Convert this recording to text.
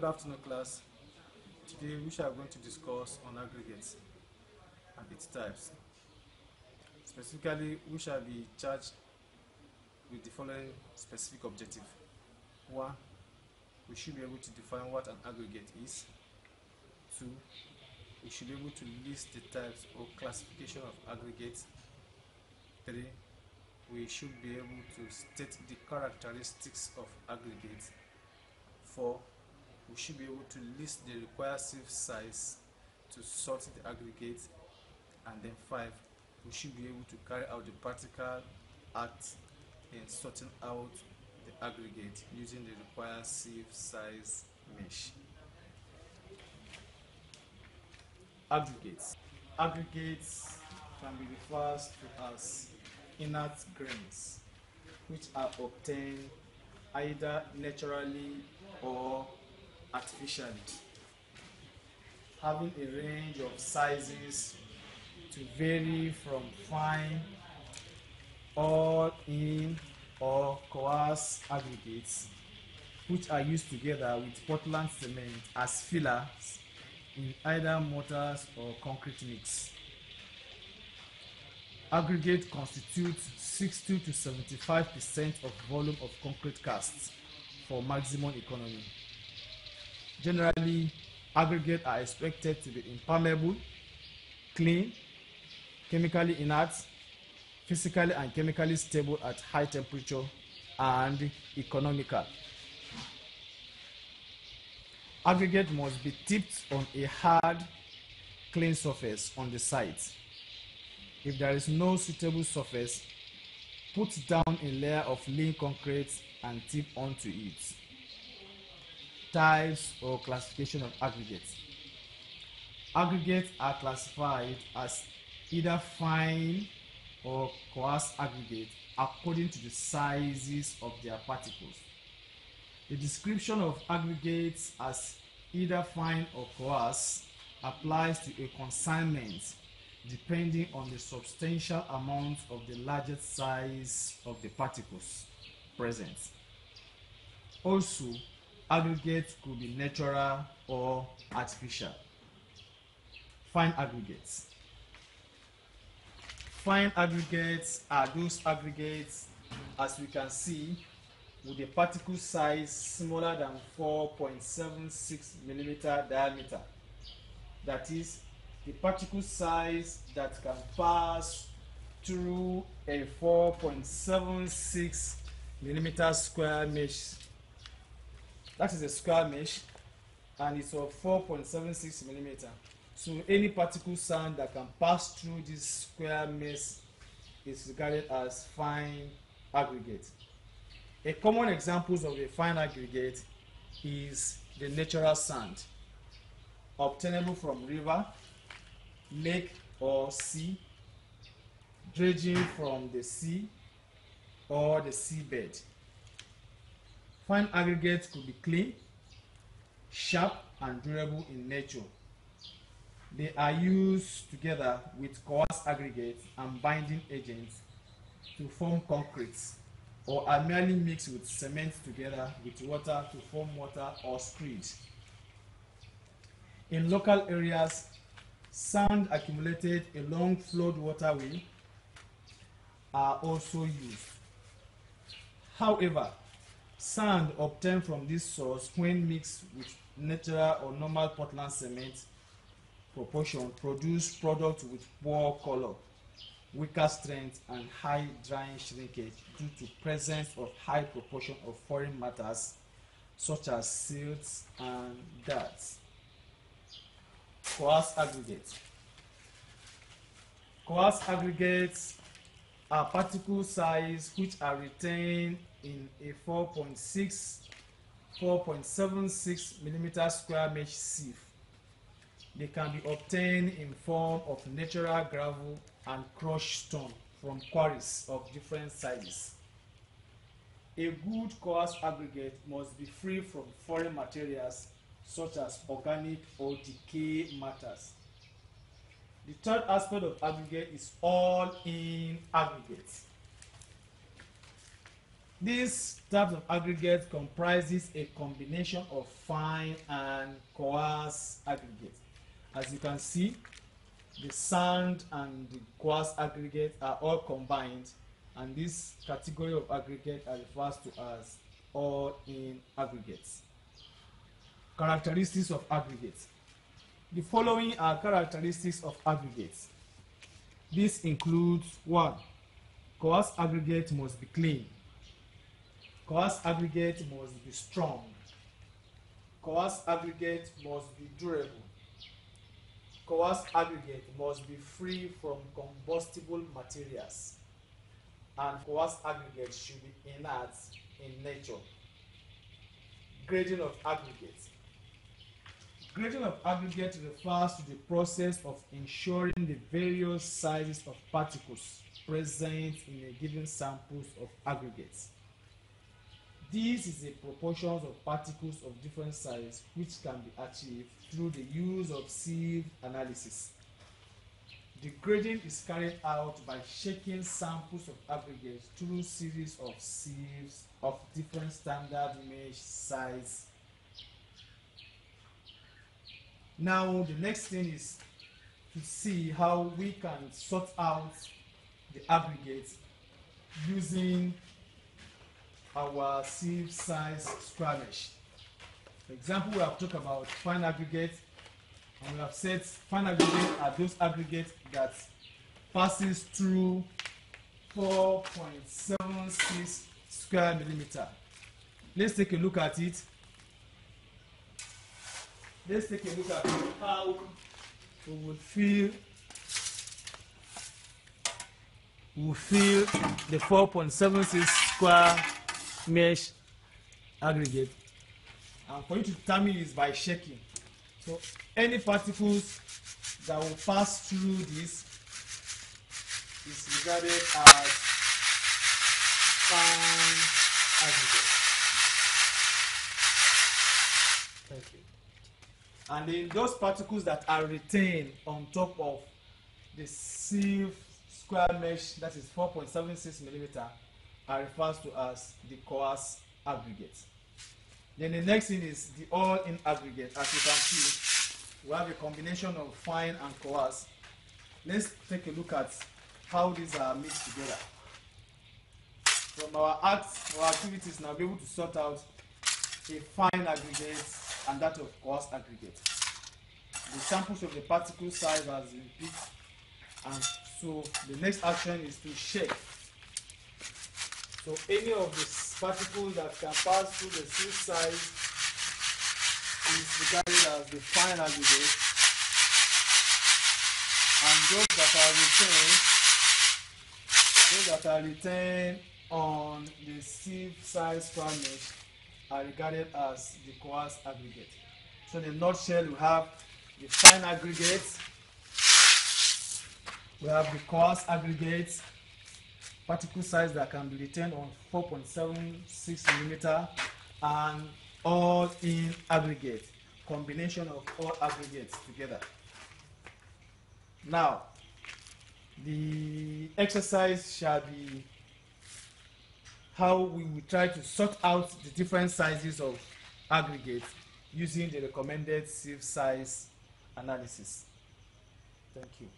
afternoon, class. Today we are going to discuss on aggregates and its types. Specifically, we shall be charged with the following specific objective. 1. We should be able to define what an aggregate is. 2. We should be able to list the types or classification of aggregates. 3. We should be able to state the characteristics of aggregates. 4. We should be able to list the recursive size to sort the aggregate. And then 5. We should be able to carry out the practical act in sorting out the aggregate using the recursive size mesh. Aggregates. Aggregates can be referred to as inert grains, which are obtained either naturally or artificially, having a range of sizes to vary from fine, all-in, or coarse aggregates, which are used together with Portland cement as fillers in either mortars or concrete mix. Aggregate constitutes 60 to 75% of volume of concrete casts for maximum economy. Generally, aggregates are expected to be impermeable, clean, chemically inert, physically and chemically stable at high temperature, and economical. Aggregate must be tipped on a hard, clean surface on the site. If there is no suitable surface, put down a layer of lean concrete and tip onto it. Types or classification of aggregates. Aggregates are classified as either fine or coarse aggregate according to the sizes of their particles. The description of aggregates as either fine or coarse applies to a consignment depending on the substantial amount of the largest size of the particles present. Also, aggregates could be natural or artificial. Fine aggregates. Fine aggregates are those aggregates, as we can see, with a particle size smaller than 4.76 millimeter diameter. That is, the particle size that can pass through a 4.76 millimeter square mesh. That is a square mesh, and it's of 4.76 millimeter. So any particle sound that can pass through this square mesh is regarded as fine aggregate. A common example of a fine aggregate is the natural sand, obtainable from river, lake, or sea, dredging from the sea or the seabed. Fine aggregates could be clean, sharp, and durable in nature. They are used together with coarse aggregates and binding agents to form concrete, or are merely mixed with cement together with water to form mortar or screed. In local areas, sand accumulated along flowed waterway are also used. However, sand obtained from this source, when mixed with natural or normal Portland cement proportion, produce products with poor color, weaker strength, and high drying shrinkage due to presence of high proportion of foreign matters such as silts and dirt. Coarse aggregates. Coarse aggregates are particle size which are retained in a 4.76 millimeter square mesh sieve. They can be obtained in form of natural gravel and crushed stone from quarries of different sizes. A good coarse aggregate must be free from foreign materials such as organic or decay matters. The third aspect of aggregate is all-in aggregates. This type of aggregate comprises a combination of fine and coarse aggregate. As you can see, the sand and the coarse aggregate are all combined, and this category of aggregate are referred to as all-in aggregates. Characteristics of aggregates. The following are characteristics of aggregates. This includes 1. Coarse aggregate must be clean. Coarse aggregate must be strong. Coarse aggregate must be durable. Coarse aggregate must be free from combustible materials. And coarse aggregate should be inert in nature. Grading of aggregate. Grading of aggregate refers to the process of ensuring the various sizes of particles present in a given samples of aggregates. This is a proportion of particles of different size which can be achieved through the use of sieve analysis. The grading is carried out by shaking samples of aggregates through series of sieves of different standard mesh size. Now the next thing is to see how we can sort out the aggregates using our sieve size square mesh. For example, we have talked about fine aggregate, and we have said fine aggregate are those aggregates that passes through 4.76 square millimeter. Let's take a look at it. Let's take a look at how we will feel the 4.76 square mesh aggregate. And for you to determine is by shaking. So any particles that will pass through this is regarded as fine aggregate. Thank you. And then those particles that are retained on top of the sieve square mesh, that is 4.76 millimeter, are referred to as the coarse aggregate. Then the next thing is the all-in aggregate. As you can see, we have a combination of fine and coarse. Let's take a look at how these are mixed together. From our activities now, be able to sort out a fine aggregate and that of coarse aggregate. The samples of the particle size has been picked, and so the next action is to shake. So any of the particles that can pass through the sieve size is regarded as the fine aggregate, and those that are retained on the sieve size square mesh are regarded as the coarse aggregate. So in a nutshell, we have the fine aggregates, we have the coarse aggregates, particle size that can be retained on 4.76 millimeter, and all in aggregate, combination of all aggregates together. Now, the exercise shall be how we will try to sort out the different sizes of aggregates using the recommended sieve size analysis. Thank you.